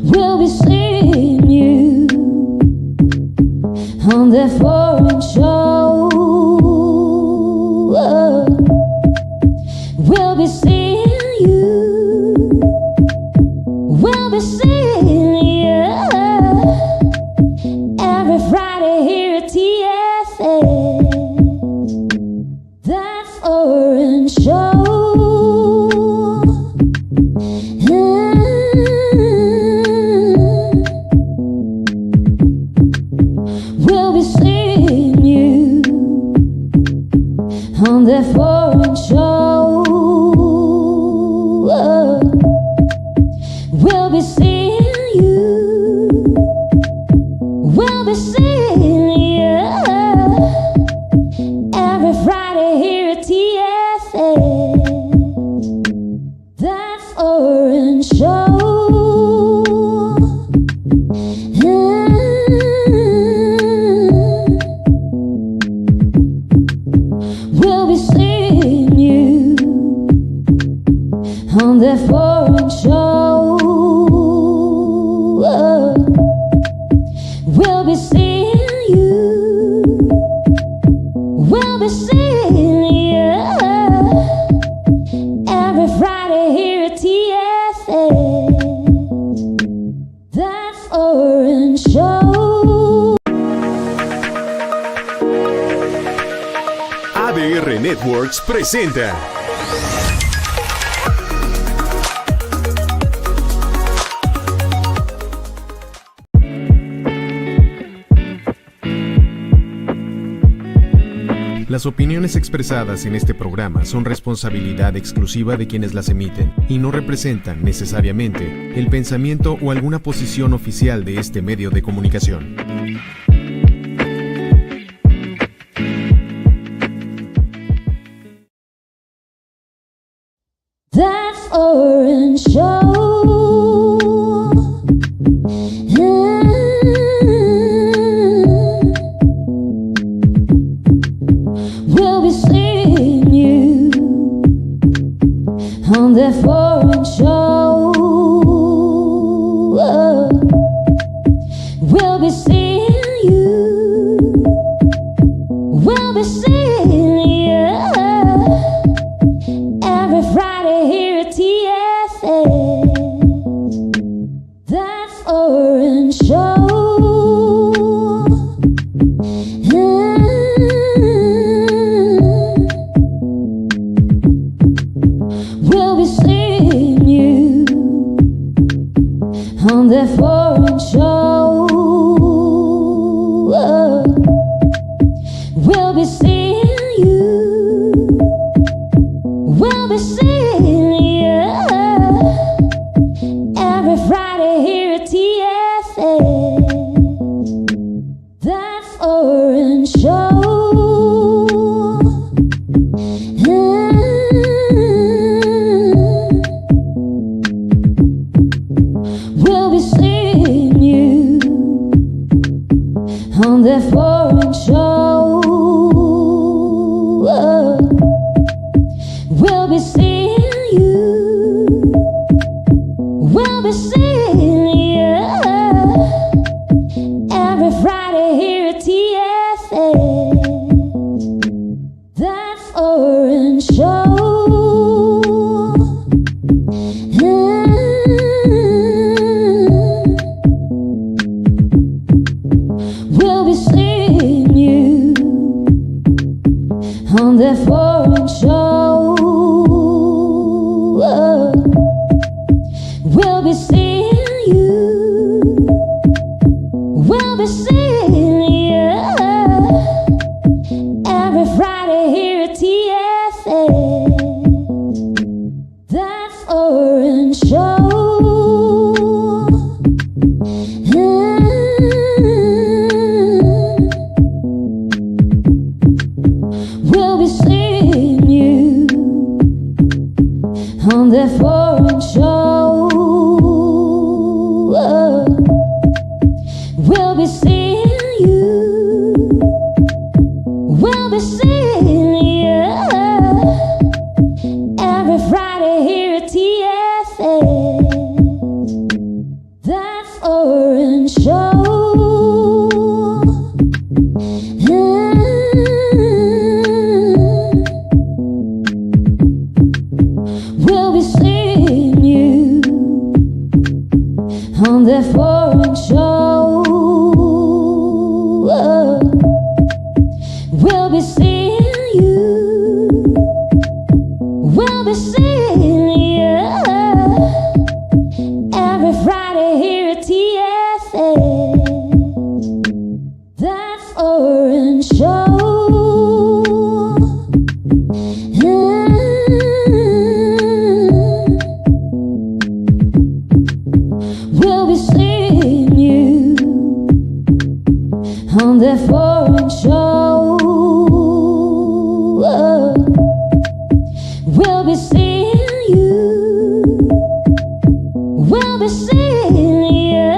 We'll be seeing you on that foreign show. We'll be seeing you. We'll be seeing you every Friday here at TFS. That foreign show. We'll be seeing you on that foreign show. We'll be seeing you. We'll be seeing you every Friday here at TFS. That foreign show. We'll be seeing you on that foreign show. We'll be seeing you. We'll be seeing you every Friday here at TFS. That foreign show. ADR Networks presenta Las opiniones expresadas en este programa son responsabilidad exclusiva de quienes las emiten y no representan necesariamente el pensamiento o alguna posición oficial de este medio de comunicación. That foreign show. We'll be seeing you on that foreign show. We'll be seeing you. We'll be seeing you every Friday here at TFS. That foreign show. We'll be seeing you on that foreign show. We'll be seeing you. We'll be seeing you every Friday here at TFS. That foreign show. We'll be seeing you on that foreign show. We'll be seeing you. We'll be seeing you every Friday here at TFS. That foreign show. We'll be seeing you on that foreign show. We'll be seeing you. We'll be seeing you every Friday here at TFS. That foreign show. We'll be seeing you on that foreign show. We'll be seeing you. We'll be seeing you every Friday here at TFS. foreign show. We'll be seeing you on that foreign show. We'll be seeing you. We'll be seeing you every Friday here at TFS. That foreign show. We'll be seeing you on that foreign show. We'll be seeing you. We'll be seeing you.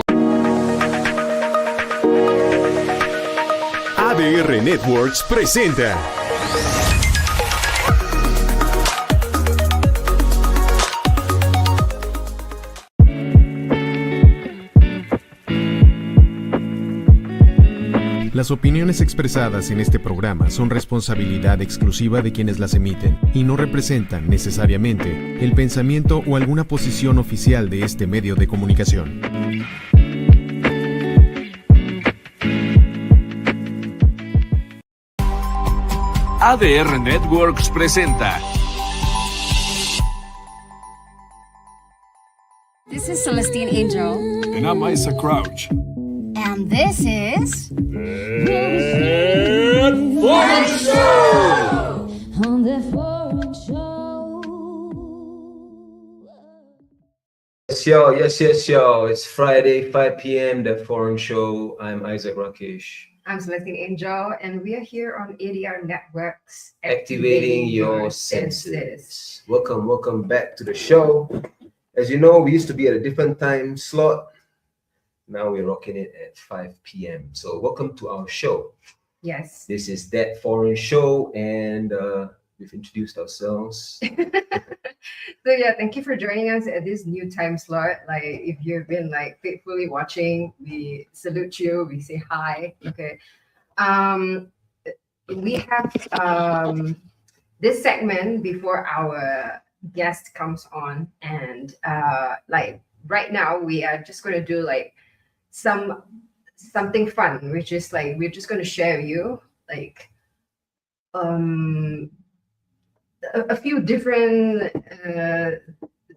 ADR Networks presenta Las opiniones expresadas en este programa son responsabilidad exclusiva de quienes las emiten y no representan necesariamente el pensamiento o alguna posición oficial de este medio de comunicación. ADR Networks presenta. This is Celestine Angel. And I'm Isaac Crouch. And this is... On that foreign show. Yes, yo. It's Friday, 5 p.m., The Foreign Show. I'm Isaac Rakesh. I'm Celestine Angel, and we are here on ADR Networks. Activating your senses. Welcome back to the show. As you know, we used to be at a different time slot. Now we're rocking it at 5 p.m. So welcome to our show. Yes. This is That Foreign Show, and we've introduced ourselves. So yeah, thank you for joining us at this new time slot. Like, if you've been like faithfully watching, we salute you. We say hi. Okay. We have this segment before our guest comes on, and like right now we are just going to do like something fun, which is like we're just going to share with you like a few different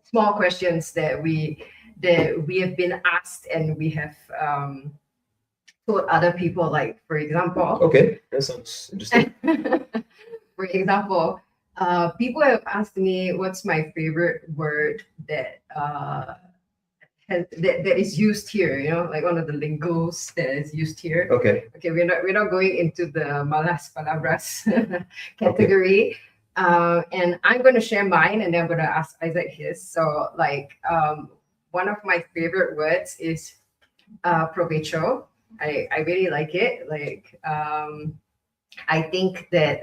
small questions that we have been asked, and we have told other people. Like, for example, Okay, that sounds interesting. for example, people have asked me what's my favorite word that that is used here, you know, like one of the lingos that is used here. Okay. Okay, we're not going into the malas palabras category. And I'm going to share mine, and then I'm going to ask Isaac his. So like one of my favorite words is provecho. I really like it. Like I think that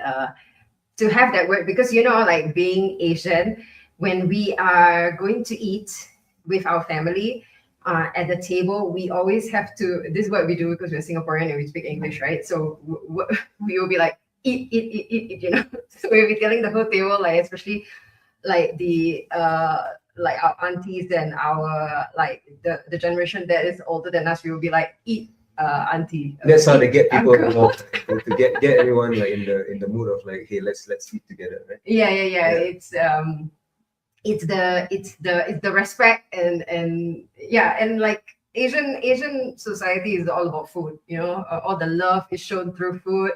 to have that word, because you know, like being Asian, when we are going to eat with our family at the table, we always have to, this is what we do because we're Singaporean and we speak English, right? So we will be like, eat, you know. So we'll be telling the whole table, like, especially like the like our aunties and our like the generation that is older than us, we will be like, eat, auntie. That's how they get people uncle. to get everyone like in the mood of like, hey, let's eat together, right? Yeah. It's the respect and yeah, and like Asian society is all about food, you know. All the love is shown through food.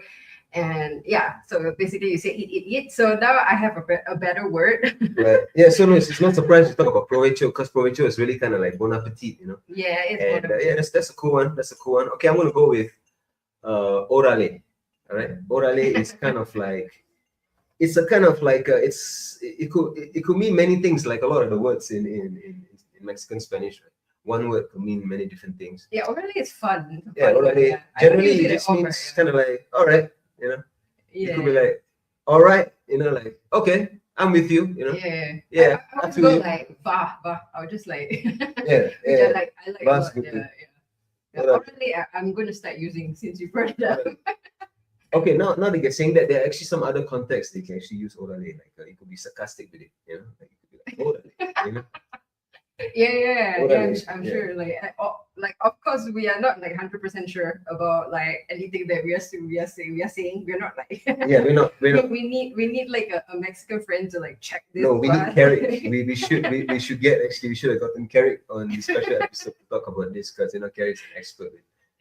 And yeah, so basically you say eat. So now I have a better word. Right. Yeah, so no, it's not surprising to talk about provecho, because provecho is really kind of like bon appetit, you know. Yeah, it's And bon yeah, that's a cool one. That's a cool one. Okay, I'm gonna go with orale. All right, orale is kind of like, it's a kind of like it could mean many things, like a lot of the words in Mexican Spanish. Right? One word could mean many different things. Yeah, orale is fun. Yeah, Fun word, orale yeah. I generally use it it just over, means kind of like, all right, you know. yeah. It could be like, all right, you know, like, okay, I'm with you, you know. Yeah. I I would feel go you. like bah. I would just like Yeah, which I like a Bah's lot. good Yeah, too. yeah. Orally, I'm going to start using since you brought it up. Okay, now that you're saying that, there are actually some other contexts they can actually use orale. Like it could be sarcastic with it, you know, like it could be like orale, you know. Yeah, Orale, I'm yeah. sure. Like of course we are not like 100% sure about like anything that we are saying. We're not like Yeah, we're not. we need like a Mexican friend to like check this. No, we part. need Carrick. We should have gotten Carrick on the special episode to talk about this because Carrick's an expert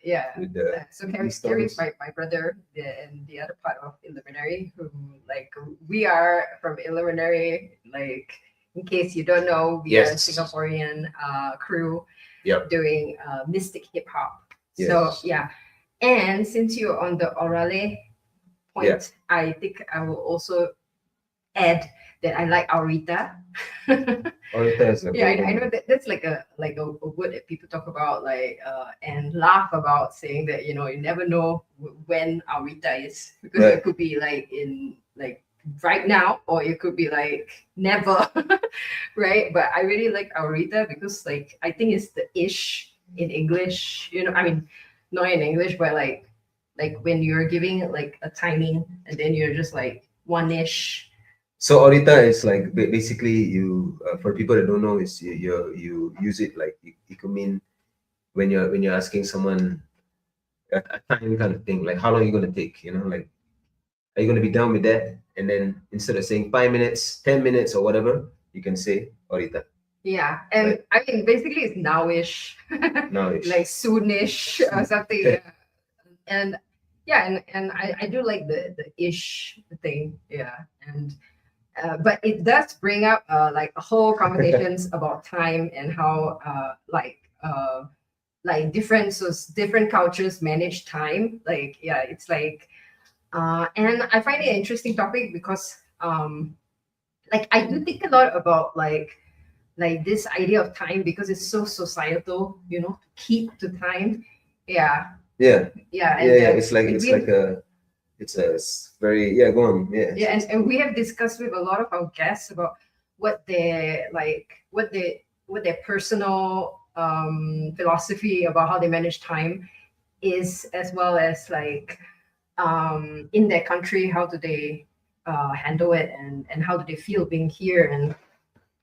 Yeah. with the So these Carrie's stories. my brother and the other part of Illuminary, who like we are from Illuminary. Like in case you don't know, we are a Yes. Singaporean crew Yep. doing mystic hip hop. Yes. So yeah, and since you're on the orale point, Yeah. I think I will also add that I like Aurita. Orita is a Yeah, good I know one. that that's like a word that people talk about, like and laugh about, saying that you never know when Aurita is, because Right. it could be like in like right now, or it could be like never, right? But I really like Aurita because like I think it's the ish in English, I mean, not in English, but like when you're giving like a timing and then you're just like one-ish. So Orita is like basically you for people that don't know, is you use it like it could mean when you're asking someone a time kind of thing, like how long are you gonna take, like are you gonna be done with that? And then instead of saying 5 minutes, 10 minutes or whatever, you can say Orita. Yeah, and Right. I mean basically it's nowish, Now it's like soonish or something. Okay. And yeah, and I do like the ish thing. Yeah, and but it does bring up like a whole conversations about time and how like different cultures manage time. Like yeah, it's like and I find it an interesting topic because like I do think a lot about like this idea of time, because it's so societal, to keep to time. Yeah, yeah. yeah, It's like we- it's a very go on. yeah, and we have discussed with a lot of our guests about what their personal philosophy about how they manage time is, as well as like in their country, how do they handle it, and how do they feel being here. And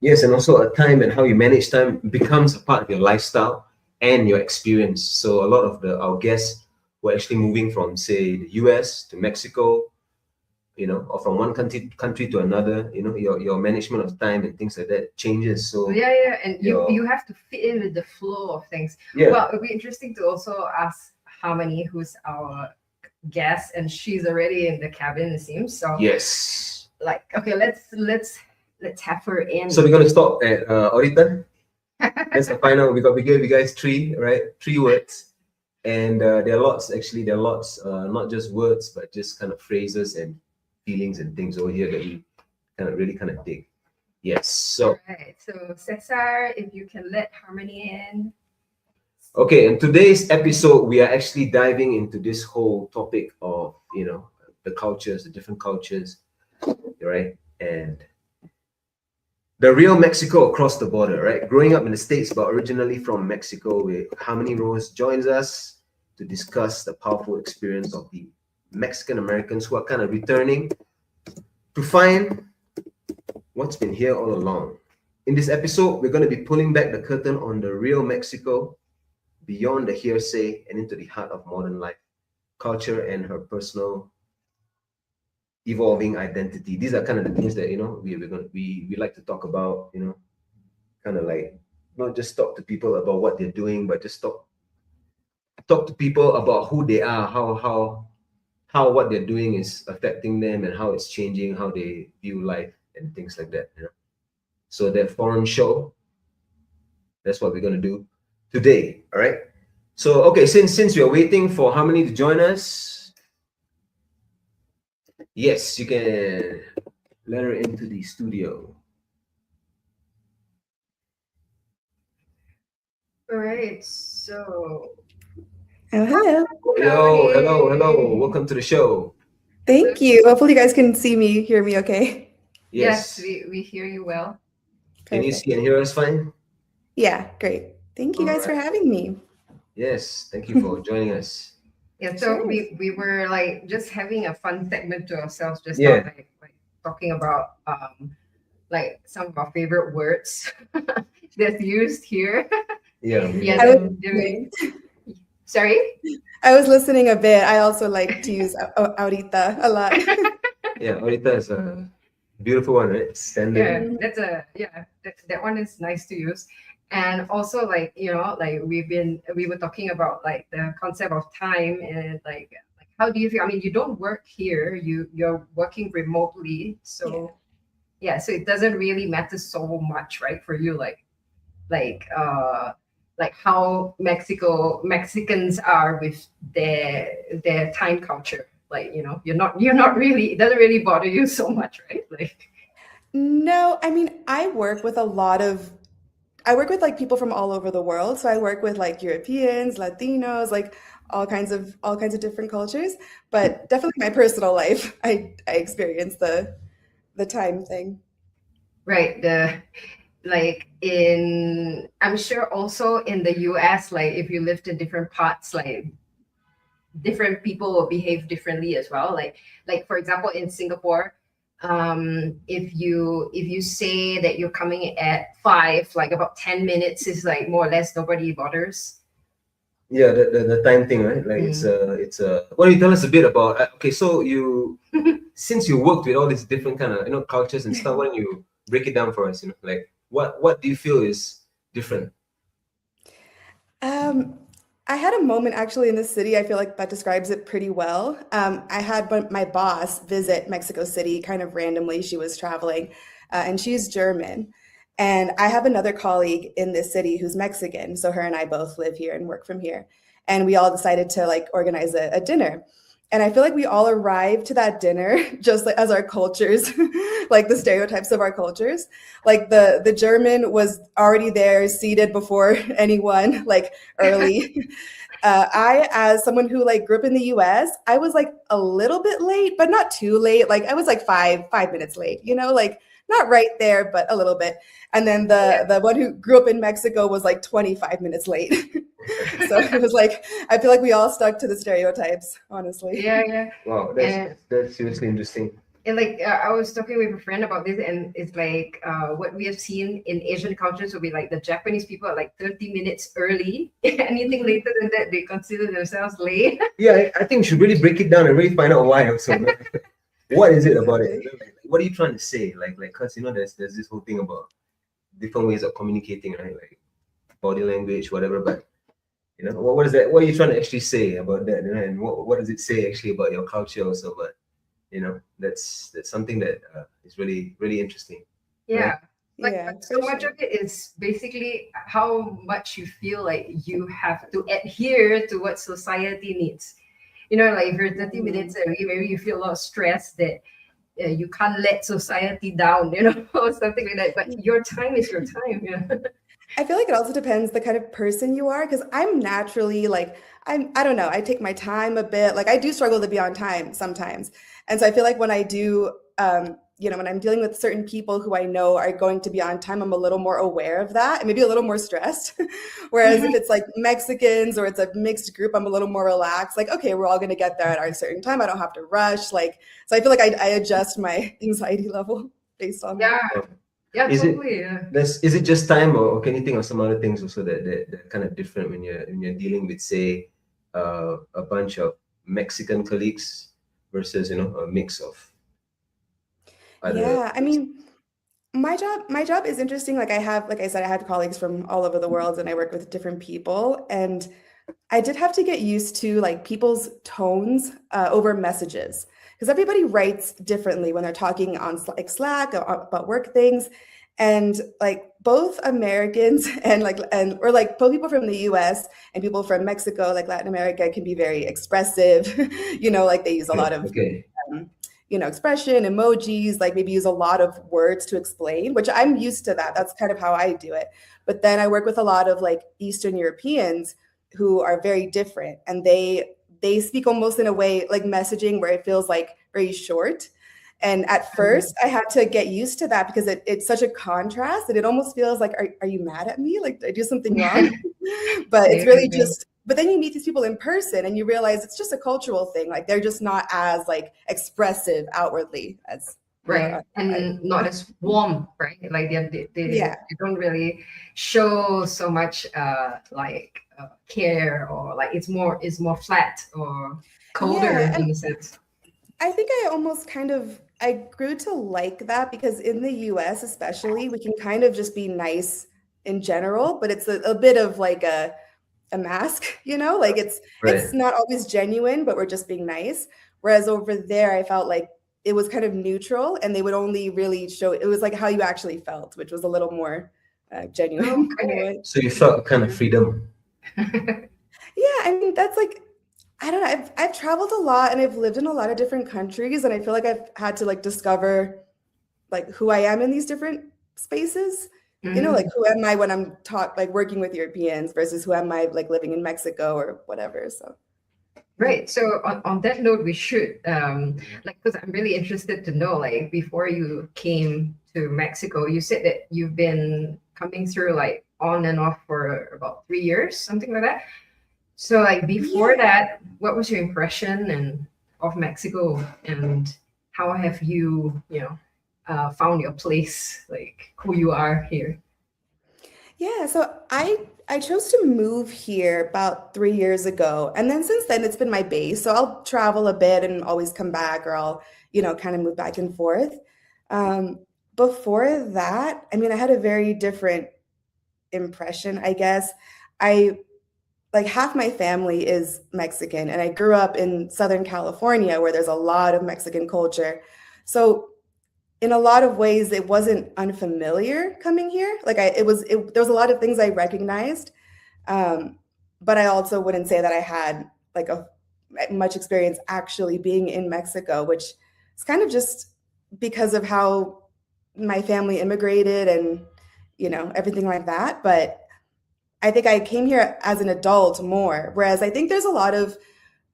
Yes, and also a time and how you manage time becomes a part of your lifestyle and your experience. So a lot of our guests were actually moving from, say, the US to Mexico, or from one country to another. Your management of time and things like that changes. So yeah, and Your- you have to fit in with the flow of things. yeah, Well, it'd be interesting to also ask Harmony, who's our guest, and she's already in the cabin, it seems. So yes. like, okay, let's have her in. So we're gonna stop at Orita. That's the final. We gave you guys three words, and there are lots. Actually, there are lots. Not just words, but just kind of phrases and feelings and things over here that we really dig. Yes. So Right. So Cesar, if you can let Harmony in. okay, in today's episode, we are actually diving into this whole topic of the cultures, the different cultures, right? And the real Mexico across the border, right? Growing up in the States, but originally from Mexico, Harmony Rose joins us to discuss the powerful experience of the Mexican Americans who are kind of returning to find what's been here all along. In this episode, we're going to be pulling back the curtain on the real Mexico, beyond the hearsay and into the heart of modern life, culture, and her personal evolving identity. These are kind of the things that we like to talk about, kind of like not just talk to people about what they're doing, but just talk to people about who they are, how what they're doing is affecting them, and how it's changing how they view life and things like that. So that foreign show, that's what we're gonna do today. All right. So okay, since we are waiting for Harmony to join us, yes, you can let her into the studio. All right. So Oh, hello. Hello. Welcome to the show. Thank you. Hopefully you guys can see me, hear me okay. yes, we hear you well. Can you Perfect. see and hear us fine? Yeah, great. Thank you guys for having me. Yes, thank you for joining us. Yeah, so Sure. we were like just having a fun segment to ourselves just Yeah. now, like talking about like some of our favorite words that's used here. Yeah. Yeah, I then was do we- sorry. I was listening a bit. I also like to use ahorita a lot. Yeah, ahorita is a beautiful one, right? Standard. Yeah, that one is nice to use. And also like, like we were talking about like the concept of time and like how do you feel? I mean, you don't work here, you're working remotely. So yeah, so it doesn't really matter so much, right? For you, like how Mexicans are with their time culture. Like, you're not really, it doesn't really bother you so much, right? Like No, I mean, I work with like people from all over the world. So I work with like Europeans, Latinos, like all kinds of different cultures. But definitely my personal life, I experience the time thing. right, I'm sure also in the US, like if you lived in different parts, like different people will behave differently as well. Like for example, in Singapore, if you say that you're coming at 5, like about 10 minutes is like more or less nobody bothers. Yeah, the time thing, right? Like it's a. Why don't you tell us a bit about? Okay, so you since you worked with all these different kind of cultures and stuff, why don't you break it down for us? Like what do you feel is different? I had a moment actually in this city. I feel like that describes it pretty well. I had my boss visit Mexico City kind of randomly. She was traveling, and she's German. And I have another colleague in this city who's Mexican. So her and I both live here and work from here. And we all decided to like organize a dinner. And I feel like we all arrived to that dinner just like as our cultures, like the stereotypes of our cultures. Like the German was already there, seated before anyone, like early. I, as someone who like grew up in the US, I was like a little bit late, but not too late. Like I was like five minutes late, like not right there, but a little bit. And then the one who grew up in Mexico was like 25 minutes late. So it was like, I feel like we all stuck to the stereotypes, honestly. Yeah. Wow, that's seriously interesting. And like I was talking with a friend about this, and it's like what we have seen in Asian cultures will be like the Japanese people are like 30 minutes early. Anything later than that, they consider themselves late. Yeah, I think we should really break it down and really find out why also. What is it about it? What are you trying to say? Like, cause there's this whole thing about different ways of communicating, right? Like body language, whatever. But what is that? What are you trying to actually say about that? And what does it say actually about your culture also? But that's something that is really really interesting. Yeah. Like Yeah, so for much sure. of it is basically how much you feel like you have to adhere to what society needs. Like if you're 30 minutes early, maybe you feel a lot of stress that you can't let society down, or something like that. But your time is your time. I feel like it also depends the kind of person you are, because I'm naturally like, I don't know, I take my time a bit. Like I do struggle to be on time sometimes. And so I feel like when I do, when I'm dealing with certain people who I know are going to be on time, I'm a little more aware of that and maybe a little more stressed. Whereas if it's like Mexicans or it's a mixed group, I'm a little more relaxed. Like, okay, we're all going to get there at our certain time. I don't have to rush. Like, so I feel like I adjust my anxiety level based on that. Yeah, Is totally. is it just time, or can you think of some other things also that kind of different when you're dealing with, say, a bunch of Mexican colleagues versus a mix of other. Yeah, I mean, my job is interesting. Like I said, I have colleagues from all over the world and I work with different people. And I did have to get used to like people's tones over messages, because everybody writes differently when they're talking on like Slack or about work things. And like both Americans and or like both people from the US and people from Mexico, like Latin America, can be very expressive. Like they use a lot of Okay. expression, emojis, like maybe use a lot of words to explain, which I'm used to that. That's kind of how I do it. But then I work with a lot of like Eastern Europeans who are very different, and they speak almost in a way like messaging where it feels like very short. And at first I had to get used to that because it's such a contrast that it almost feels like, are you mad at me? Like, did I do something wrong? But it's really just but then you meet these people in person and you realize it's just a cultural thing. Like they're just not as like expressive outwardly as Right, and not as warm, right? Like they Yeah. they don't really show so much care, or like it's more flat or colder Yeah, in a sense. I think I grew to like that because in the US especially, we can kind of just be nice in general, but it's a bit of like a mask, like it's Right. not always genuine, but we're just being nice. Whereas over there, I felt like it was kind of neutral and they would only really show it was like how you actually felt, which was a little more genuine in a Okay. way. So you felt a kind of freedom. Yeah, I mean, that's like, I don't know. I've traveled a lot and I've lived in a lot of different countries, and I feel like I've had to like discover like who I am in these different spaces. Like who am I when I'm like working with Europeans versus who am I like living in Mexico or whatever. So Right. So on that note, we should because I'm really interested to know, like, before you came to Mexico, you said that you've been coming through like on and off for about 3 years, something like that. So like before that, what was your impression of Mexico, and how have you, found your place, like who you are here? yeah, so I chose to move here about 3 years ago, and then since then it's been my base. So I'll travel a bit and always come back, or I'll kind of move back and forth. Before that, I mean, I had a very different impression, I guess. I like half my family is Mexican, and I grew up in Southern California where there's a lot of Mexican culture. So in a lot of ways, it wasn't unfamiliar coming here. Like there was a lot of things I recognized, but I also wouldn't say that I had like much experience actually being in Mexico, which is kind of just because of how my family immigrated and everything like that. But I think I came here as an adult more, whereas I think there's a lot of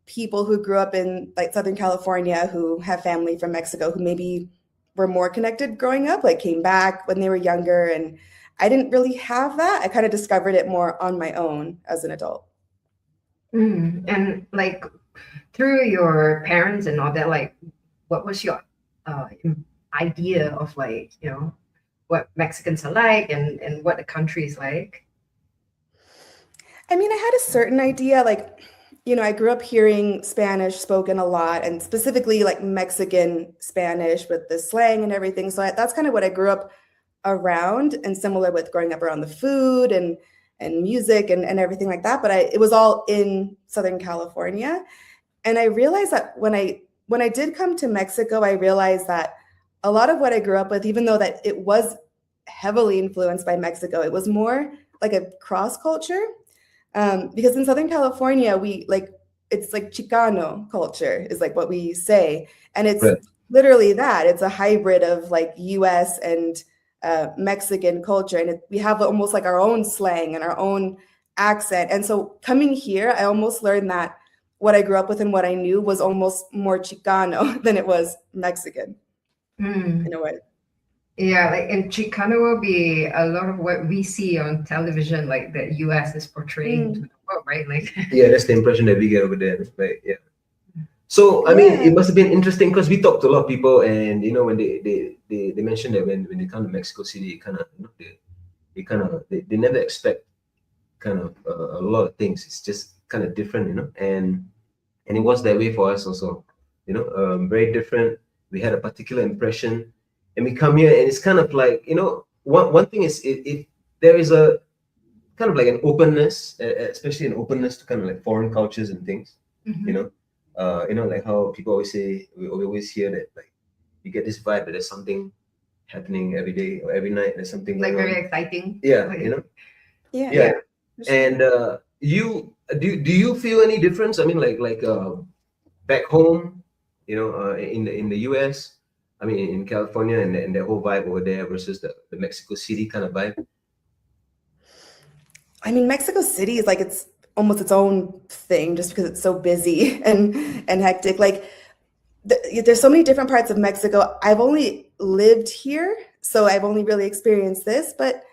people who grew up in like Southern California who have family from Mexico who maybe were more connected growing up, like came back when they were younger. And I didn't really have that. I kind of discovered it more on my own as an adult. And like through your parents and all that, like what was your idea of like, what Mexicans are like and what the country is like? I mean, I had a certain idea, like, I grew up hearing Spanish spoken a lot, and specifically like Mexican Spanish with the slang and everything. So that's kind of what I grew up around, and similar with growing up around the food and music and everything like that. But it was all in Southern California. And I realized that when I did come to Mexico, I realized that a lot of what I grew up with, even though that it was heavily influenced by Mexico, it was more like a cross culture. Because in Southern California, it's like Chicano culture is like what we say. And it's literally that. It's a hybrid of like US and Mexican culture. And we have almost like our own slang and our own accent. And so coming here, I almost learned that what I grew up with and what I knew was almost more Chicano than it was Mexican in a way. Yeah, like in Chicano will be a lot of what we see on television, like the US is portraying to the world, right? Like yeah, that's the impression that we get over there. Right? Yeah. So I mean, it must have been interesting because we talked to a lot of people, and when they mentioned that when they come to Mexico City, they never expect kind of a lot of things. It's just kind of different, and it was that way for us also, very different. We had a particular impression. And we come here, and it's kind of like, one thing is if there is a kind of like an openness, especially an openness to kind of like foreign cultures and things, like how people always say, we always hear that like you get this vibe that there's something happening every day or every night. There's something like going very on. exciting. Yeah, like, Yeah. And you do you feel any difference? I mean, like back home, in the US. I mean, in California and the whole vibe over there versus the Mexico City kind of vibe. I mean, Mexico City is like it's almost its own thing just because it's so busy and hectic. Like there's so many different parts of Mexico. I've only lived here, so I've only really experienced this. But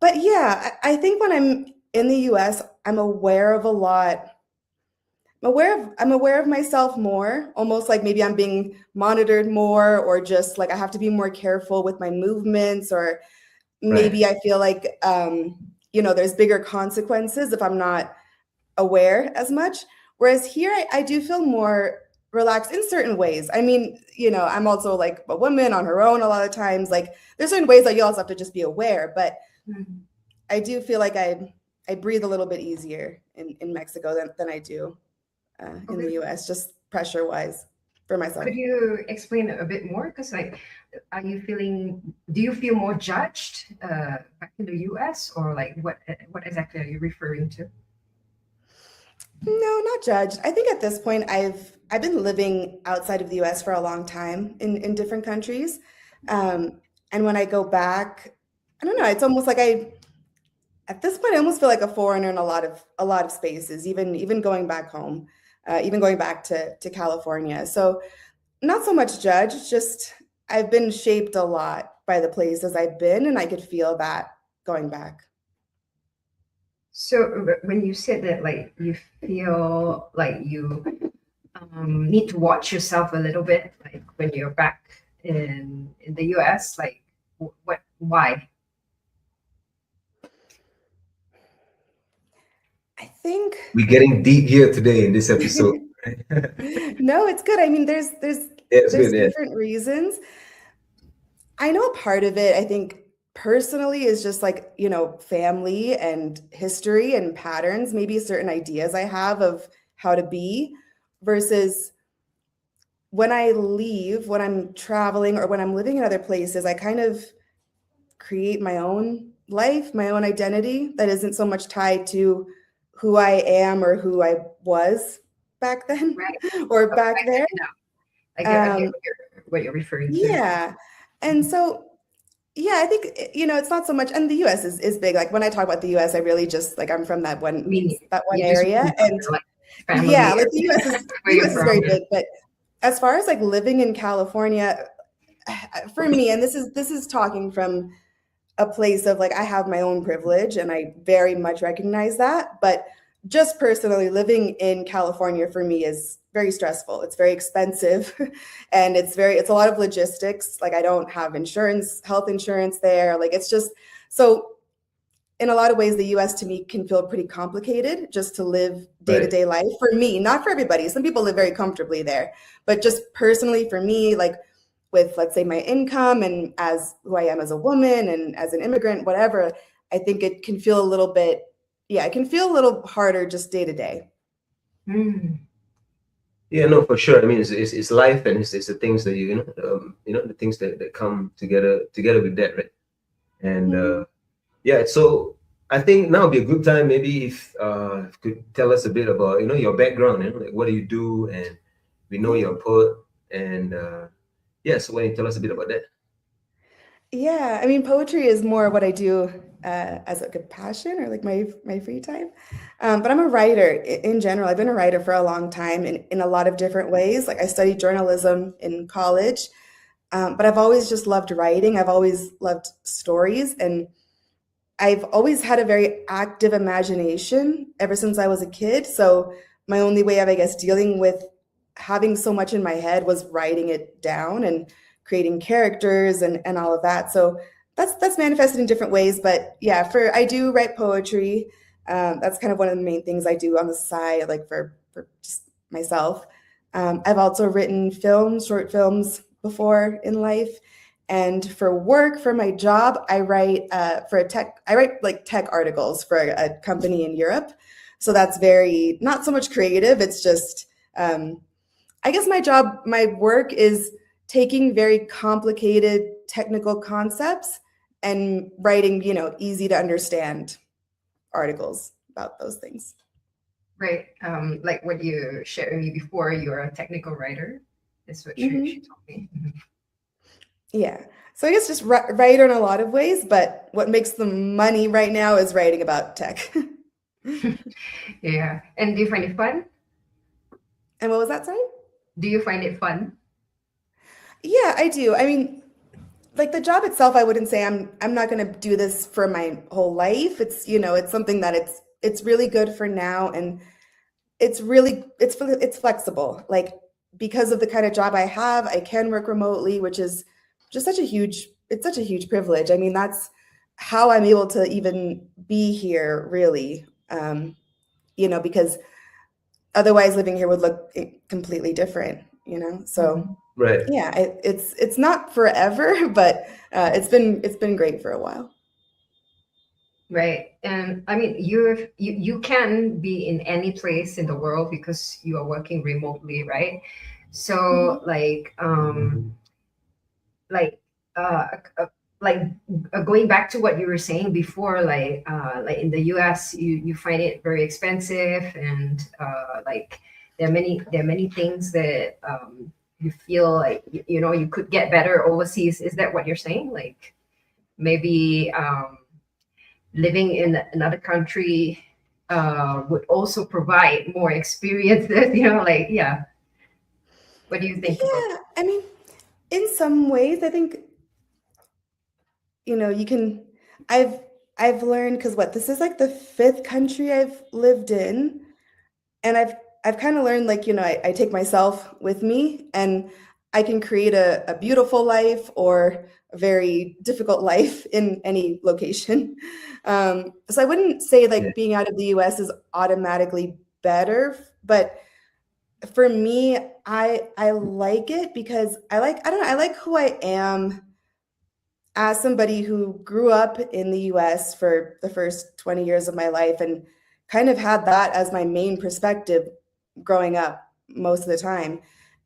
yeah, I think when I'm in the US, I'm aware of a lot. I'm aware of myself more, almost like maybe I'm being monitored more, or just like I have to be more careful with my movements, or maybe I feel like there's bigger consequences if I'm not aware as much. Whereas here, I do feel more relaxed in certain ways. I mean, I'm also like a woman on her own a lot of times. Like there's certain ways that you also have to just be aware, but I do feel like I breathe a little bit easier in Mexico than I do in the US, just pressure wise for myself. Could you explain a bit more? Because like, do you feel more judged back in the US, or like what exactly are you referring to? No, not judged. I think at this point I've been living outside of the US for a long time in different countries. And when I go back, I don't know, it's almost like at this point I almost feel like a foreigner in a lot of spaces, even going back home, even going back to California. So not so much judged, just I've been shaped a lot by the places I've been, and I could feel that going back. So when you said that, like you feel like you need to watch yourself a little bit, like when you're back in the US, like why? I think We're getting deep here today in this episode. no, it's good. I mean, there's It's good, yeah. different reasons. I know part of it, I think personally, is just like, family and history and patterns, maybe certain ideas I have of how to be, versus when I leave, when I'm traveling or when I'm living in other places, I kind of create my own life, my own identity that isn't so much tied to who I am or who I was back then or back there. I get what you're referring to. Yeah. And so, yeah, I think, it's not so much, and the US is big. Like when I talk about the US, I really just like, I'm from that one area. And yeah, like the US is very big. But as far as like living in California, for me, and this is talking from a place of like, I have my own privilege and I very much recognize that. But just personally, living in California for me is very stressful. It's very expensive and it's a lot of logistics. Like I don't have health insurance there. Like it's just, so in a lot of ways, the US to me can feel pretty complicated just to live day-to-day life for me, not for everybody. Some people live very comfortably there, but just personally for me, like with, let's say, my income and as who I am as a woman and as an immigrant, whatever, I think it can feel a little bit, it can feel a little harder just day to day. Yeah, no, for sure. I mean, it's life, and it's the things that the things that come together with that, right? And so I think now would be a good time, maybe if you could tell us a bit about your background, like what do you do, and we know you're a poet, and so why don't you tell us a bit about that? Yeah, I mean, poetry is more what I do as like a passion or like my free time. But I'm a writer in general. I've been a writer for a long time in a lot of different ways. Like I studied journalism in college, but I've always just loved writing. I've always loved stories, and I've always had a very active imagination ever since I was a kid. So my only way of, I guess, dealing with having so much in my head was writing it down and creating characters and all of that. So that's manifested in different ways. But yeah, I do write poetry. That's kind of one of the main things I do on the side, like for just myself. I've also written short films before in life. And for work, for my job, I write like tech articles for a company in Europe. So that's very, not so much creative. It's just, I guess my work is taking very complicated technical concepts and writing, easy to understand articles about those things. Right. Like what you shared with me before, you're a technical writer. That's what she told me. Yeah. So I guess just writer in a lot of ways, but what makes the money right now is writing about tech. Yeah. And do you find it fun? And what was that, sorry? Do you find it fun? Yeah, I do. I mean, like the job itself, I wouldn't say I'm not going to do this for my whole life. It's, it's something that it's really good for now, and it's flexible. Like, because of the kind of job I have, I can work remotely, which is just such a huge privilege. I mean, that's how I'm able to even be here, really. Because otherwise living here would look completely different, So Right. yeah, it's not forever, but it's been great for a while. Right. And I mean, you can be in any place in the world because you are working remotely, right? So like uh, uh, like going back to what you were saying before, like in the US, you find it very expensive, and like there are many things that you feel like you could get better overseas. Is that what you're saying? Like maybe living in another country would also provide more experiences, like, yeah. What do you think about Yeah, I mean, in some ways, I think, you can, I've learned, because this is like the fifth country I've lived in, and I've kind of learned, like, I take myself with me, and I can create a beautiful life or a very difficult life in any location. So I wouldn't say like Yeah. being out of the US is automatically better, but for me, I like it because I don't know, I like who I am as somebody who grew up in the US for the first 20 years of my life and kind of had that as my main perspective growing up most of the time.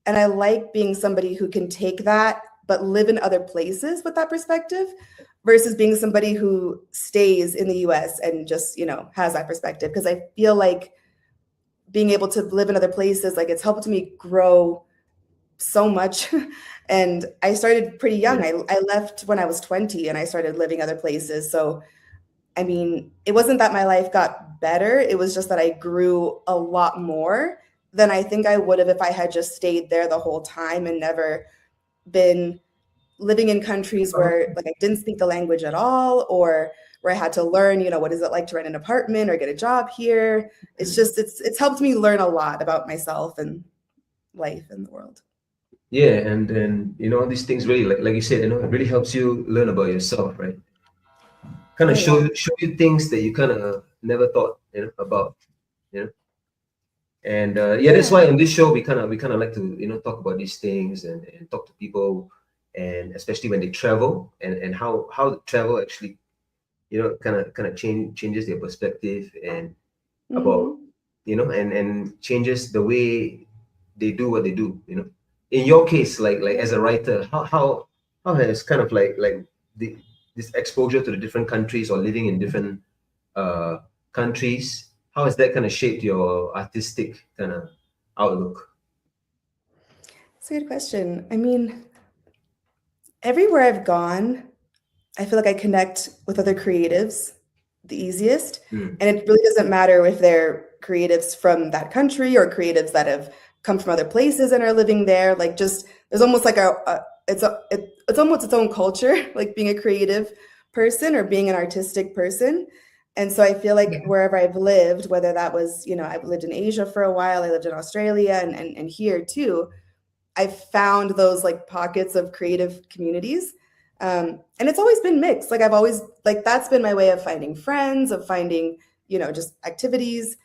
And I like being somebody who can take that but live in other places with that perspective versus being somebody who stays in the US and just, has that perspective. Because I feel like being able to live in other places, like, it's helped me grow so much. And I started pretty young. I left when I was 20 and I started living other places. So, I mean, it wasn't that my life got better. It was just that I grew a lot more than I think I would have if I had just stayed there the whole time and never been living in countries where, like, I didn't speak the language at all, or where I had to learn, what is it like to rent an apartment or get a job here. It's just, it's helped me learn a lot about myself and life in the world. Yeah, and then these things really, like you said, it really helps you learn about yourself, right? Kind of Oh, show you things that you kind of never thought about, and yeah, that's why on this show we kind of like to talk about these things and talk to people, and especially when they travel, and how travel actually kind of changes their perspective and about and changes the way they do what they do. In your case, like as a writer, how has kind of like this exposure to the different countries or living in different countries, how has that kind of shaped your artistic kind of outlook? That's a good question. I mean, everywhere I've gone, I feel like I connect with other creatives the easiest. Mm. And it really doesn't matter if they're creatives from that country or creatives that have come from other places and are living there. Like, just, there's almost like it's almost its own culture, like being a creative person or being an artistic person. And so I feel like wherever I've lived, whether that was, I've lived in Asia for a while, I lived in Australia and here too, I've found those like pockets of creative communities. And it's always been mixed. Like, I've always, like, that's been my way of finding friends, of finding, just activities.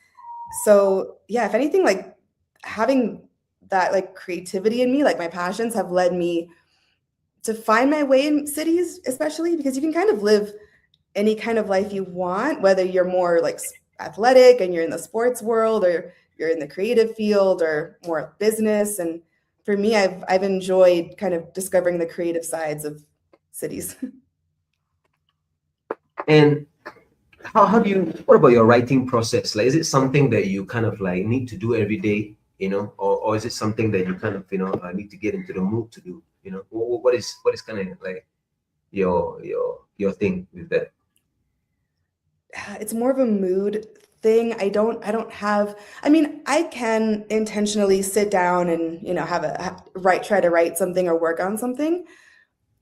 So yeah, if anything, like, having that like creativity in me, like my passions have led me to find my way in cities, especially because you can kind of live any kind of life you want, whether you're more like athletic and you're in the sports world, or you're in the creative field, or more business. And for me, I've enjoyed kind of discovering the creative sides of cities. And how do you, what about your writing process? Like, is it something that you kind of like need to do every day, or is it something that you kind of need to get into the mood to do? What is kind of like your thing with that? It's more of a mood thing. I don't have, I mean, I can intentionally sit down and, try to write something or work on something,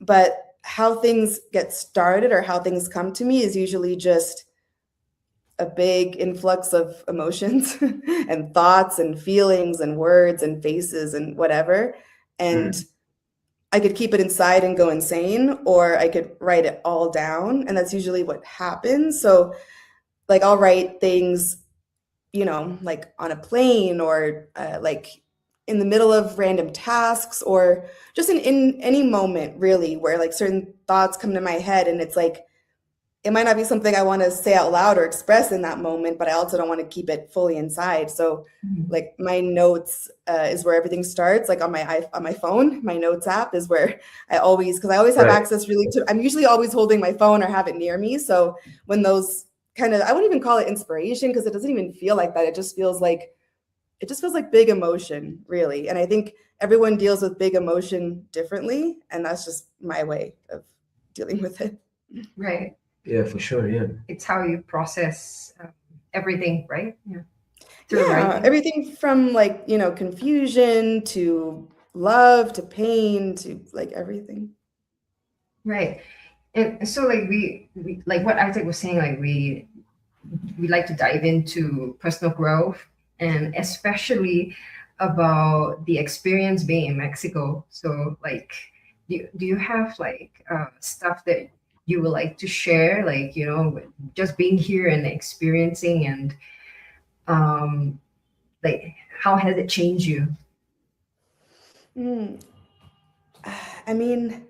but how things get started or how things come to me is usually just a big influx of emotions and thoughts and feelings and words and faces and whatever. And I could keep it inside and go insane, or I could write it all down. And that's usually what happens. So like I'll write things, you know, like on a plane, or like in the middle of random tasks, or just in any moment really where like certain thoughts come to my head, and it's like, it might not be something I want to say out loud or express in that moment, but I also don't want to keep it fully inside. So like my notes is where everything starts. Like on my phone, my notes app is where I always have access really to, I'm usually always holding my phone or have it near me. So when those kind of, I wouldn't even call it inspiration, because it doesn't even feel like that. It just feels like big emotion, really. And I think everyone deals with big emotion differently, and that's just my way of dealing with it. Right. Yeah, for sure. Yeah. It's how you process everything, right? Yeah. Everything from like, you know, confusion to love to pain to like everything. Right. And so like we like what Isaac was saying, like we like to dive into personal growth, and especially about the experience being in Mexico. So like do you have like stuff that you would like to share, like, you know, just being here and experiencing, and like how has it changed you? I mean,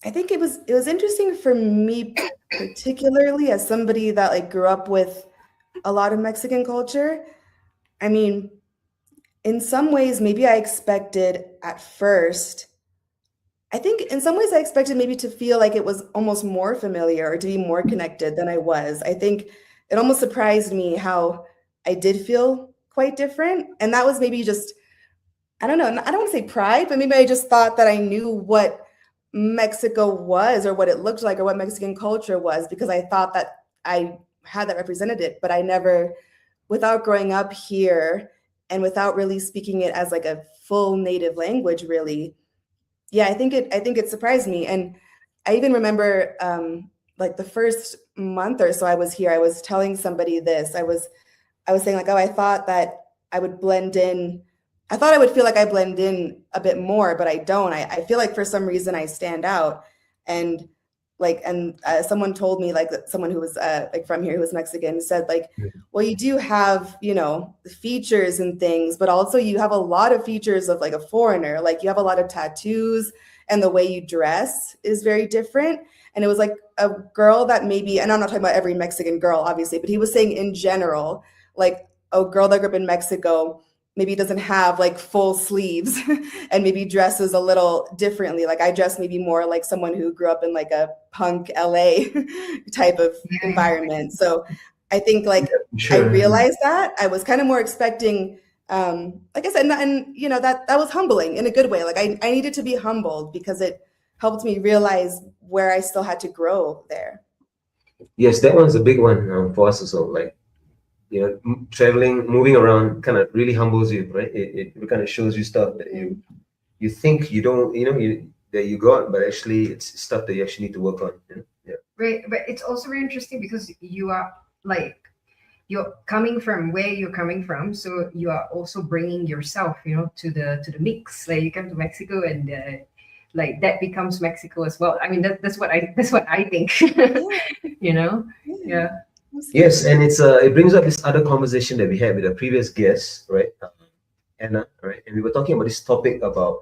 I think it was interesting for me, particularly as somebody that like grew up with a lot of Mexican culture. I mean, in some ways, maybe I expected at first, I think in some ways I expected maybe to feel like it was almost more familiar or to be more connected than I was. I think it almost surprised me how I did feel quite different. And that was maybe just, I don't know, I don't want to say pride, but maybe I just thought that I knew what Mexico was, or what it looked like, or what Mexican culture was, because I thought that I had that represented. But I never, without growing up here and without really speaking it as like a full native language, really, yeah, I think it surprised me. And I even remember like the first month or so I was here, I was telling somebody this. I was saying like, oh, I thought that I would blend in. I thought I would feel like I blend in a bit more, but I don't. I feel like for some reason I stand out. And like, someone told me, like someone who was like from here, who was Mexican, said like, well, you do have, you know, features and things, but also you have a lot of features of like a foreigner. Like you have a lot of tattoos, and the way you dress is very different. And it was like a girl that maybe, and I'm not talking about every Mexican girl, obviously, but he was saying in general, like a girl that grew up in Mexico maybe doesn't have like full sleeves and maybe dresses a little differently. Like I dress maybe more like someone who grew up in like a punk LA type of environment. So I think like I realized that I was kind of more expecting, like I said, and you know, that was humbling in a good way. Like I needed to be humbled, because it helped me realize where I still had to grow there. Yes, that one's a big one for us also. Like, you know, traveling, moving around kind of really humbles you, right? It kind of shows you stuff that you think you don't, you know, that you got, but actually it's stuff that you actually need to work on. You know? Yeah. Right, but it's also very interesting because you are like, you're coming from where you're coming from, so you are also bringing yourself, you know, to the mix. Like you come to Mexico, and like that becomes Mexico as well. I mean, that's what I think. You know, yeah. Yes, and it brings up this other conversation that we had with a previous guest, right, Anna, right, and we were talking about this topic about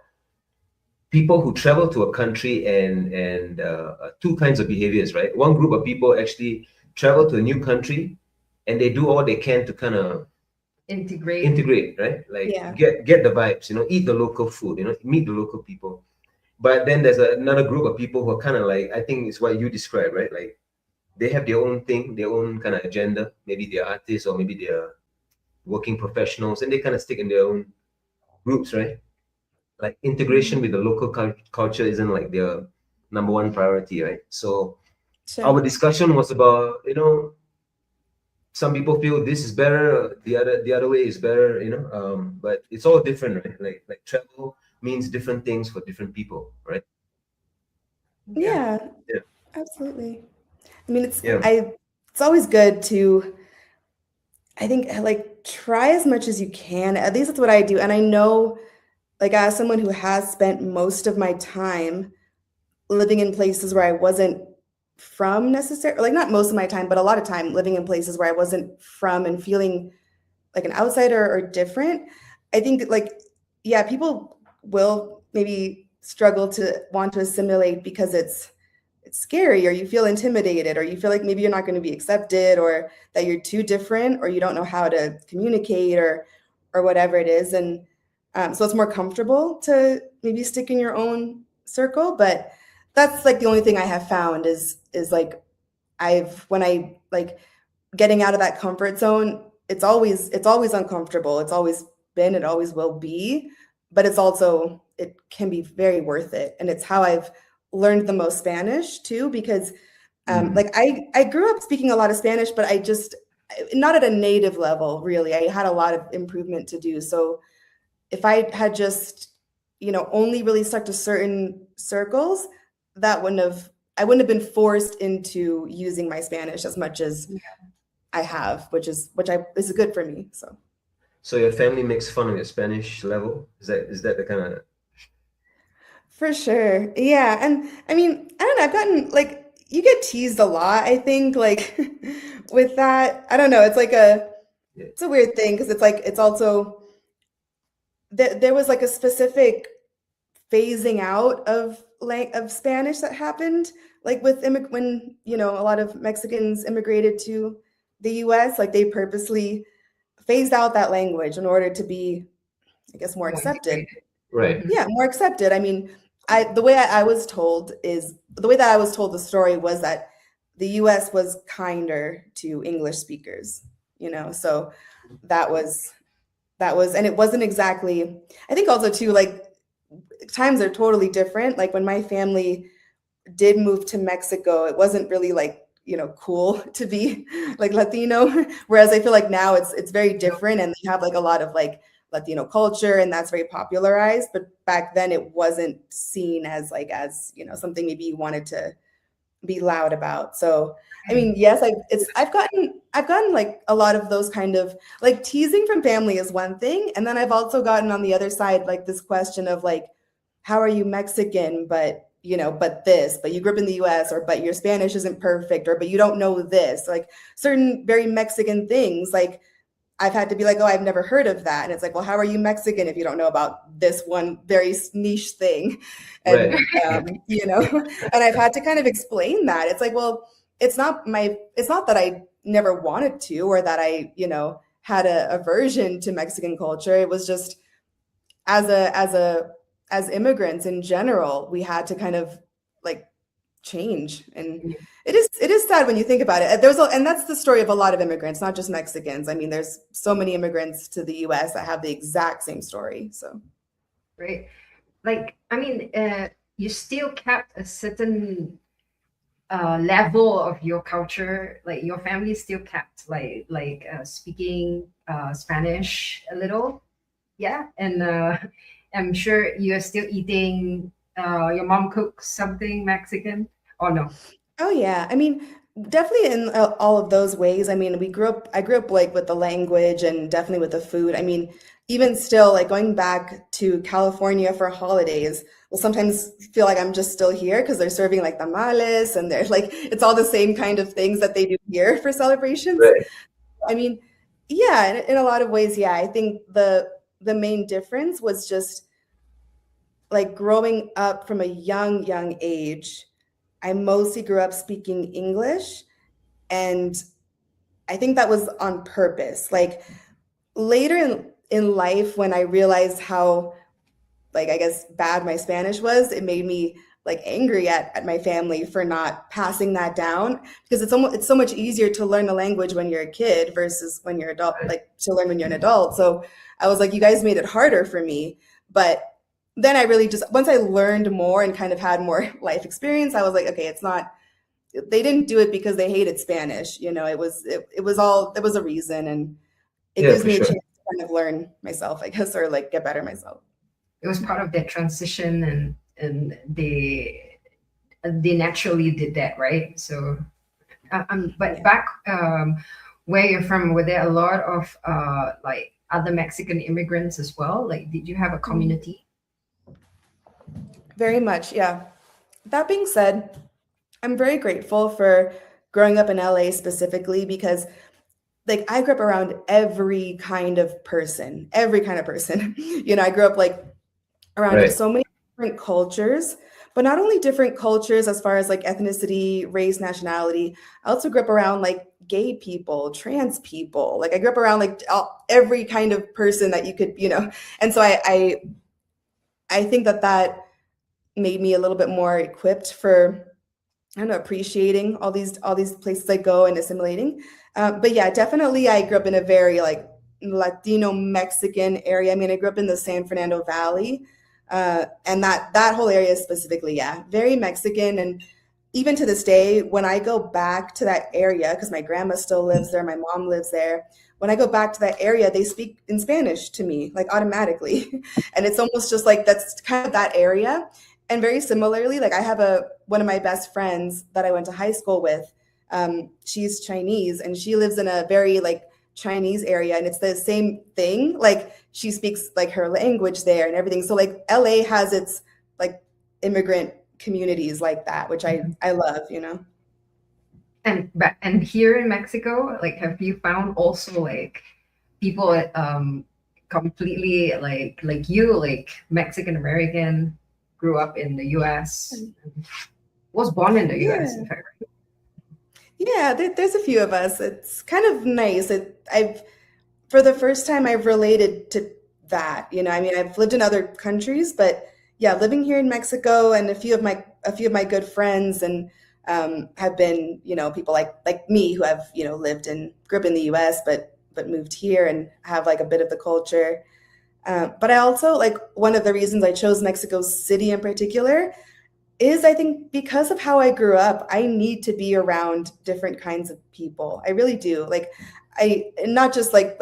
people who travel to a country and two kinds of behaviors, right? One group of people actually travel to a new country, and they do all they can to kind of integrate, right? Like get the vibes, you know, eat the local food, you know, meet the local people. But then there's another group of people who are kind of like, I think it's what you described, right? Like they have their own thing, their own kind of agenda. Maybe they're artists, or maybe they're working professionals, and they kind of stick in their own groups, right? Like integration with the local culture isn't like their number one priority, right? So our discussion was about, you know, some people feel this is better, the other way is better, you know, but it's all different, right? Like travel means different things for different people, right? Yeah. Absolutely. I mean, it's always good to, I think, like try as much as you can. At least that's what I do. And I know, like as someone who has spent most of my time living in places where I wasn't from necessarily, like not most of my time, but a lot of time living in places where I wasn't from and feeling like an outsider or different. I think like, yeah, people will maybe struggle to want to assimilate because it's scary, or you feel intimidated, or you feel like maybe you're not going to be accepted, or that you're too different, or you don't know how to communicate, or whatever it is. And so it's more comfortable to maybe stick in your own circle. But that's like the only thing I have found is like when I like getting out of that comfort zone, it's always uncomfortable. It's always been, it always will be, but it can be very worth it. And it's how I've learned the most Spanish too, because like I grew up speaking a lot of Spanish, but I just not at a native level, really. I had a lot of improvement to do. So if I had just, only really stuck to certain circles, I wouldn't have been forced into using my Spanish as much as I have, which is good for me. So your family makes fun of your Spanish level? Is that the kind of... For sure. Yeah. And I mean, I don't know, I've gotten like, you get teased a lot, I think, like with that. I don't know. It's like it's a weird thing because it's like, it's also, there was like a specific phasing out of Spanish that happened, like with when, a lot of Mexicans immigrated to the US, like they purposely phased out that language in order to be, I guess, more accepted. Right. Yeah, more accepted. I mean, the way I was told the story was that the US was kinder to English speakers, so that was, and it wasn't exactly, I think also too, like times are totally different. Like when my family did move to Mexico, it wasn't really like, cool to be like Latino. Whereas I feel like now it's very different, and they have like a lot of like Latino culture, and that's very popularized. But back then it wasn't seen as something maybe you wanted to be loud about. So I mean, yes, I've gotten like a lot of those kind of like teasing from family is one thing. And then I've also gotten on the other side, like this question of like, how are you Mexican, but you grew up in the US, or but your Spanish isn't perfect, or but you don't know this, like certain very Mexican things. Like I've had to be like, oh, I've never heard of that. And it's like, well, how are you Mexican if you don't know about this one very niche thing? And, Right. And I've had to kind of explain that. It's like, well, it's not that I never wanted to, or that I, had a aversion to Mexican culture. It was just as immigrants in general, we had to kind of like change. And it is sad when you think about it. And that's the story of a lot of immigrants, not just Mexicans. I mean, there's so many immigrants to the US that have the exact same story. So Right. Like, I mean, you still kept a certain level of your culture. Like your family still kept like speaking Spanish a little. Yeah. And I'm sure you're still eating, your mom cooks something Mexican, or no? Oh yeah, I mean, definitely in all of those ways. I mean, I grew up like with the language and definitely with the food. I mean, even still, like going back to California for holidays, will sometimes feel like I'm just still here because they're serving like tamales, and they're like, it's all the same kind of things that they do here for celebrations. Right. I mean, yeah, in a lot of ways, yeah. I think the main difference was just like growing up from a young age. I mostly grew up speaking English, and I think that was on purpose. Like later in life, when I realized how, like, I guess bad my Spanish was, it made me like angry at my family for not passing that down, because it's so much easier to learn a language when you're a kid versus when you're adult, like to learn when you're an adult. So I was like, you guys made it harder for me. But then I really just, once I learned more and kind of had more life experience, I was like, okay, they didn't do it because they hated Spanish. It was a reason, and it gives me a chance to kind of learn myself, I guess, or like get better myself. It was part of that transition, and they naturally did that, right? So But back where you're from, were there a lot of like other Mexican immigrants as well? Like, did you have a community? Very much, yeah. That being said, I'm very grateful for growing up in LA specifically because like I grew up around every kind of person, every kind of person. I grew up like around Right. so many different cultures, but not only different cultures as far as like ethnicity, race, nationality. I also grew up around like gay people, trans people. Like I grew up around like every kind of person that you could, And so I think that made me a little bit more equipped for, I don't know, appreciating all these places I go and assimilating. But yeah, definitely I grew up in a very like Latino Mexican area. I mean, I grew up in the San Fernando Valley, and that whole area specifically, yeah, very Mexican. And even to this day, when I go back to that area, because my grandma still lives there, my mom lives there. When I go back to that area, they speak in Spanish to me, like automatically. And it's almost just like that's kind of that area. And very similarly, like I have one of my best friends that I went to high school with. She's Chinese and she lives in a very like Chinese area, and it's the same thing. Like she speaks like her language there and everything. So like LA has its like immigrant communities like that, which I love, And here in Mexico, like, have you found also like people completely like you, like Mexican American, grew up in the U.S., was born in the U.S. in fact. Yeah, there's a few of us. It's kind of nice. For the first time, I've related to that. I mean, I've lived in other countries, but yeah, living here in Mexico, and a few of my good friends, and have been, people like me who have, grew up in the U.S. but moved here and have like a bit of the culture. But I also like one of the reasons I chose Mexico City in particular is I think because of how I grew up, I need to be around different kinds of people. I really do. Like not just like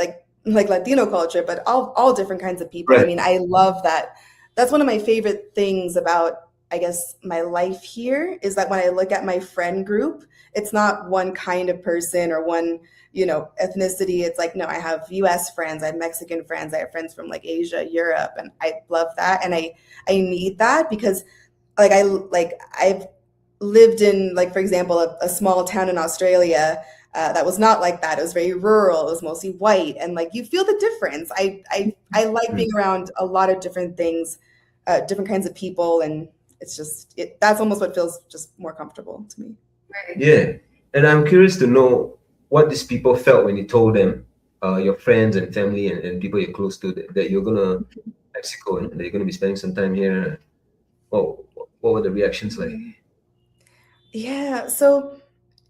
Latino culture, but all different kinds of people. Right. I mean, I love that. That's one of my favorite things about, I guess, my life here is that when I look at my friend group, it's not one kind of person or one, ethnicity. It's like, no, I have US friends, I have Mexican friends, I have friends from like Asia, Europe, and I love that. And I need that because I've lived in, like, for example, a small town in Australia that was not like that. It was very rural. It was mostly white. And like, you feel the difference. I like being around a lot of different things, different kinds of people. And it's just, that's almost what feels just more comfortable to me. Right. Yeah. And I'm curious to know what these people felt when you told them, your friends and family and people you're close to, that you're going to Mexico and that you're going to be spending some time here. What were the reactions like? Yeah, so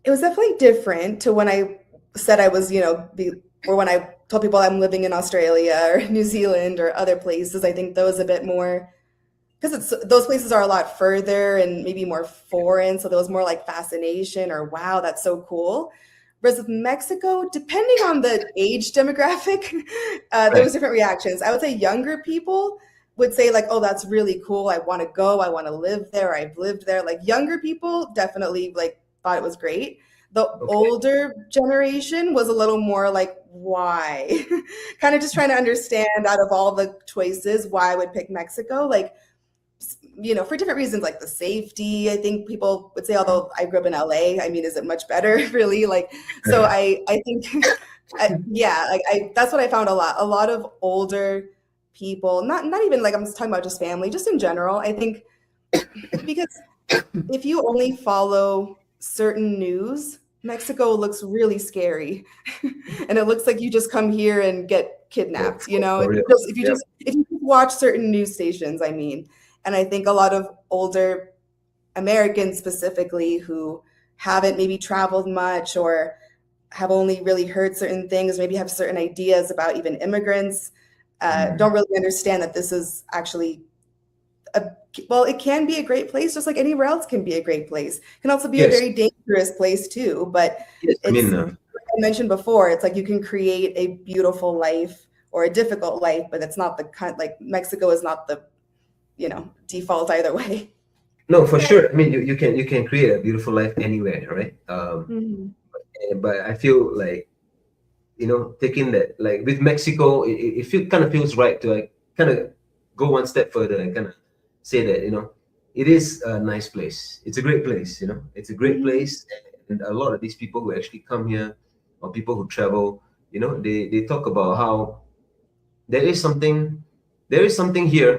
it was definitely different to when I said I was, or when I told people I'm living in Australia or New Zealand or other places. I think those a bit more, because those places are a lot further and maybe more foreign. So there was more like fascination or wow, that's so cool. Whereas with Mexico, depending on the age demographic, there was different reactions. I would say younger people would say like, oh, that's really cool. I want to go. I want to live there. I've lived there. Like younger people definitely like thought it was great. The older generation was a little more like, why? Kind of just trying to understand out of all the choices, why I would pick Mexico. Like, for different reasons, like the safety, I think people would say, although I grew up in LA, I mean, is it much better really? Like, so I think, that's what I found a lot of older people, not even like I'm just talking about just family, just in general. I think because if you only follow certain news, Mexico looks really scary, and it looks like you just come here and get kidnapped. If you just watch certain news stations, I mean, and I think a lot of older Americans specifically who haven't maybe traveled much or have only really heard certain things, maybe have certain ideas about even immigrants. Don't really understand that this is actually it can be a great place, just like anywhere else can be a great place. It can also be a very dangerous place too. But like I mentioned before, it's like you can create a beautiful life or a difficult life, but it's not the kind, like Mexico is not the, default either way. No, for sure. I mean, you can create a beautiful life anywhere, right? Mhm. But I feel like, taking that, like with Mexico, kind of feels right to like kind of go one step further and kind of say that, it is a nice place. It's a great place. It's a great Mhm. place, and a lot of these people who actually come here, or people who travel, they talk about how there is something here,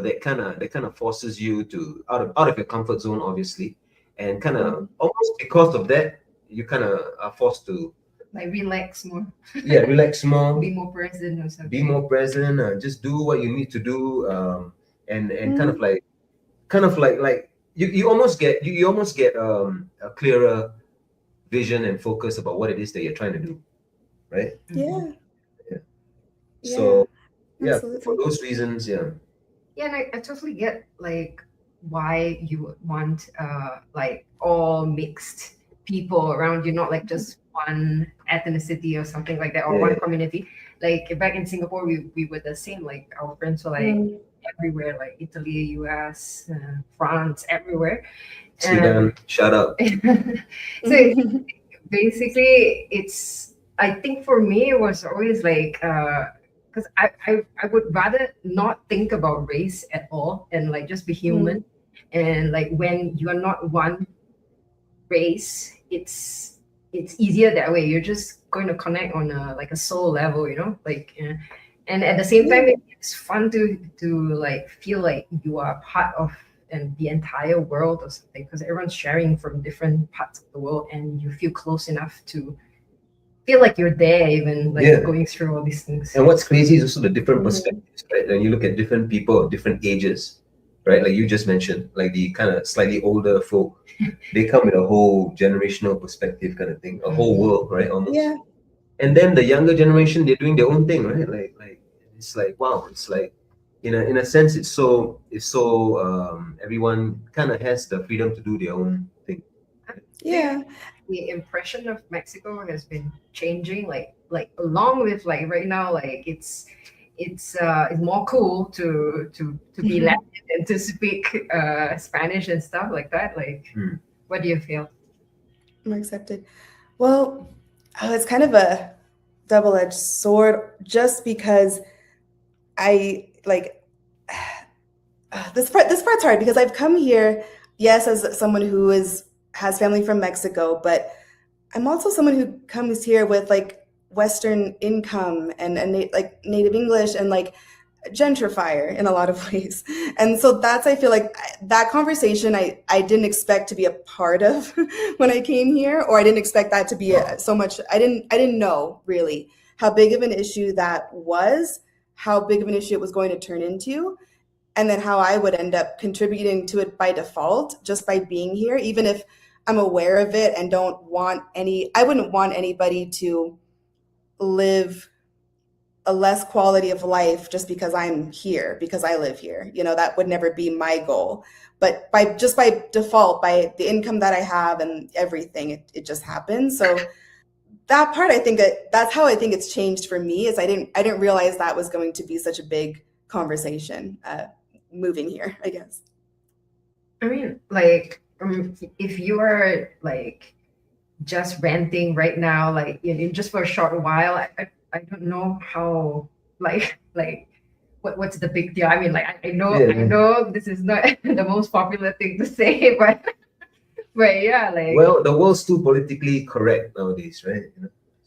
that kind of forces you to out of your comfort zone, obviously, and kind of Mhm. almost because of that, you kind of are forced to, Like relax more, yeah, relax more, be more present or be something. more present, just do what you need to do, and kind of Mhm. like you almost get a clearer vision and focus about what it is that you're trying to do, right? Mhm. Yeah. Yeah. Yeah. So yeah, for Absolutely. those reasons, yeah. Yeah, and I totally get like why you would want like all mixed people around you, not like just one ethnicity or something like that, or one Yeah, community. Like back in Singapore, we were the same. Like our friends were like Mm. everywhere, like Italy, US, France, everywhere. And Sudan, shout out. so basically, it's, I think for me it was always like because I would rather not think about race at all and like just be human. Mm. And like when you are not one race, it's easier that way. You're just going to connect on a like a soul level, like and at the same time Yeah. it's fun to like feel like you are part of and the entire world or something, because everyone's sharing from different parts of the world and you feel close enough to feel like you're there, even like Yeah. going through all these things. And what's crazy is also the different Mhm. perspectives, right? And you look at different people of different ages, right? Like you just mentioned, like the kind of slightly older folk, they come with a whole generational perspective kind of thing, a whole world, right? Almost. Yeah. And then the younger generation, they're doing their own thing, right? Like it's like, wow, it's like in a sense, it's so everyone kind of has the freedom to do their own thing. Yeah. The impression of Mexico has been changing, like along with like right now, like it's more cool to be Latin and to speak Spanish and stuff like that. Like, Hmm. what do you feel? I'm accepted. Well, it's kind of a double-edged sword just because I like this part's hard because I've come here, yes, as someone who has family from Mexico, but I'm also someone who comes here with like Western income and like native English and like gentrifier in a lot of ways. And so that's, I feel like that conversation I didn't expect to be a part of when I came here, or I didn't expect that to be so much. I didn't know really how big of an issue that was, how big of an issue it was going to turn into, and then how I would end up contributing to it by default just by being here, even if I'm aware of it and I wouldn't want anybody to live a less quality of life just because I'm here, because I live here. That would never be my goal. But by default, by the income that I have and everything, it just happens. So that part, I think that's how I think it's changed for me, is I didn't realize that was going to be such a big conversation moving here, I guess. I mean, like, if you are like just renting right now, like just for a short while, I don't know how like what's the big deal. I mean, like I Yeah. know this is not the most popular thing to say, but yeah, like Well, the world's too politically correct nowadays, right?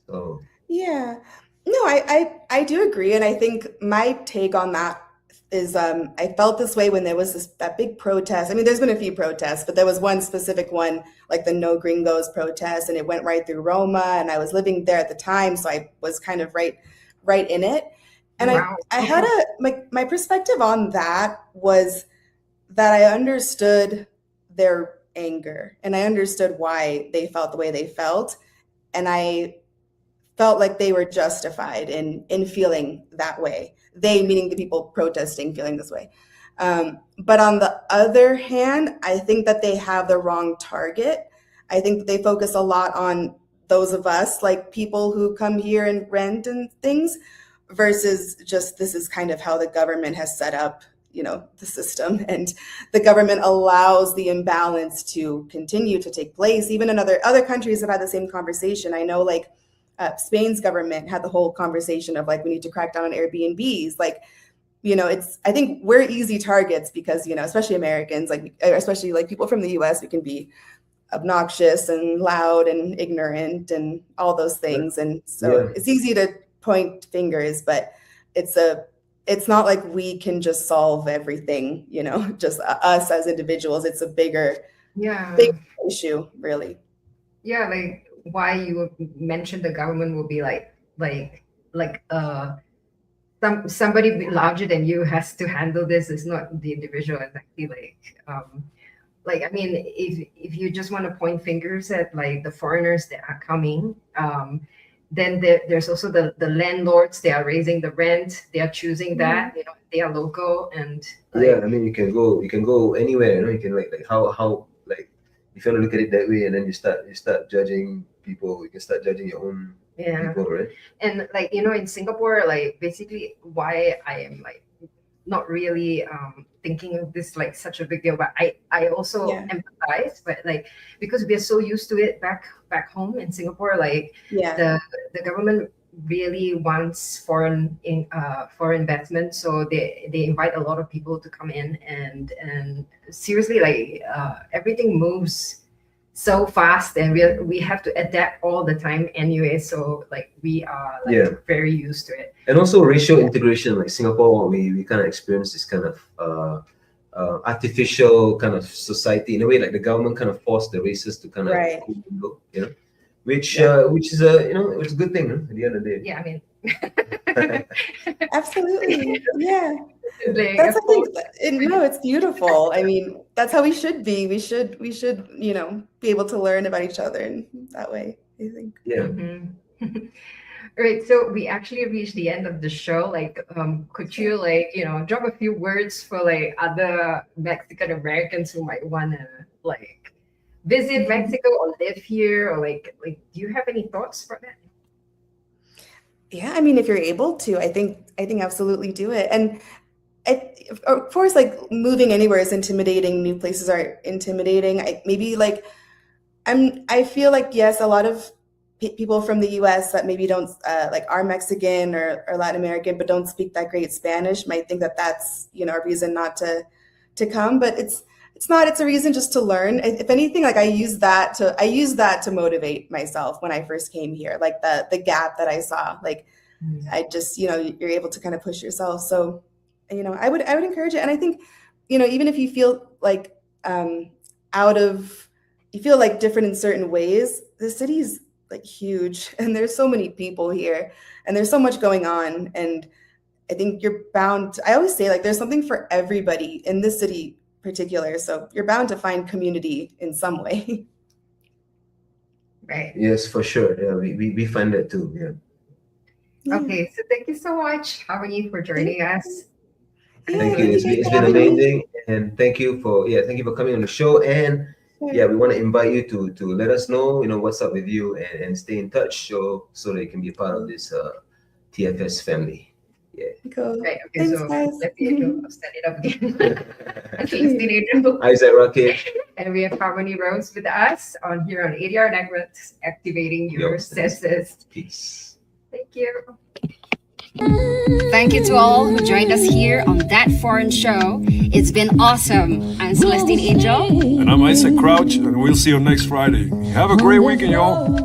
So Yeah. No, I do agree. And I think my take on that is I felt this way when there was that big protest. I mean, there's been a few protests, but there was one specific one, like the No Gringos protest, and it went right through Roma, and I was living there at the time, so I was kind of right in it. And wow. I had my perspective on that was that I understood their anger and I understood why they felt the way they felt. And I felt like they were justified in feeling that way. They, meaning the people protesting, feeling this way. But on the other hand, I think that they have the wrong target. I think that they focus a lot on those of us, like people who come here and rent and things, versus just this is kind of how the government has set up the system, and the government allows the imbalance to continue to take place. Even in other countries have had the same conversation. I know, like, Spain's government had the whole conversation of, like, we need to crack down on Airbnbs. Like, I think we're easy targets because, especially Americans, like, especially like people from the US, we can be obnoxious and loud and ignorant and all those things. And so it's easy to point fingers, but it's not like we can just solve everything, just us as individuals. It's a big issue, really. Yeah, like why you mentioned the government will be somebody larger than you has to handle this. It's not the individual. It's actually I mean, if you just want to point fingers at like the foreigners that are coming, then there's also the landlords. They are raising the rent. They are choosing that. They are local, and I mean, you can go anywhere. You can like how like if you want to look at it that way, and then you start judging people. You can start judging your own people, right? And like in Singapore, like basically why I am like not really thinking of this like such a big deal, but I also empathize, but like because we are so used to it back home in Singapore, like the government really wants foreign investment, so they invite a lot of people to come in, and seriously, like everything moves so fast, and we have to adapt all the time anyway, so like we are like very used to it. And also racial integration, like Singapore, we kind of experience this kind of artificial kind of society in a way, like the government kind of forced the races to kind of go, which is it's a good thing, at the end of the day. Yeah, I mean, absolutely, yeah. That's it's beautiful. I mean, that's how we should be. We should be able to learn about each other in that way, I think. Yeah. Mm-hmm. All right, so we actually reached the end of the show. Like, could you drop a few words for like other Mexican Americans who might want to like visit Mexico or live here, or like do you have any thoughts for that? Yeah, I mean, if you're able to, I think absolutely do it. And of course, like moving anywhere is intimidating. New places are intimidating. I feel like, yes, a lot of people from the US that maybe don't are Mexican or Latin American, but don't speak that great Spanish might think that that's, a reason not to come, but it's not. It's a reason just to learn. If anything, like I use that to motivate myself when I first came here, like the gap that I saw, like I just, you're able to kind of push yourself. So, I would encourage it. And I think, even if you feel like you feel like different in certain ways, the city's like huge, and there's so many people here, and there's so much going on. And I think you're bound. I always say, like, there's something for everybody in this city particular, so you're bound to find community in some way. Right. Yes, for sure. Yeah, we find that too. Yeah. Okay, so thank you so much, Harmony, for joining us. Thank you. It's been amazing, and thank you for coming on the show. And we want to invite you to let us know, what's up with you, and stay in touch so that you can be a part of this TFS family. Yeah. Cool. Right. Okay. Thanks, So guys. let me stand it up again. Celestine Angel. Isaac Rocket. And we have Harmony Rose with us here on ADR Networks, activating your senses. Peace. Thank you. Thank you to all who joined us here on That Foreign Show. It's been awesome. I'm Celestine Angel. And I'm Isaac Crouch, and we'll see you next Friday. Have a great weekend, y'all.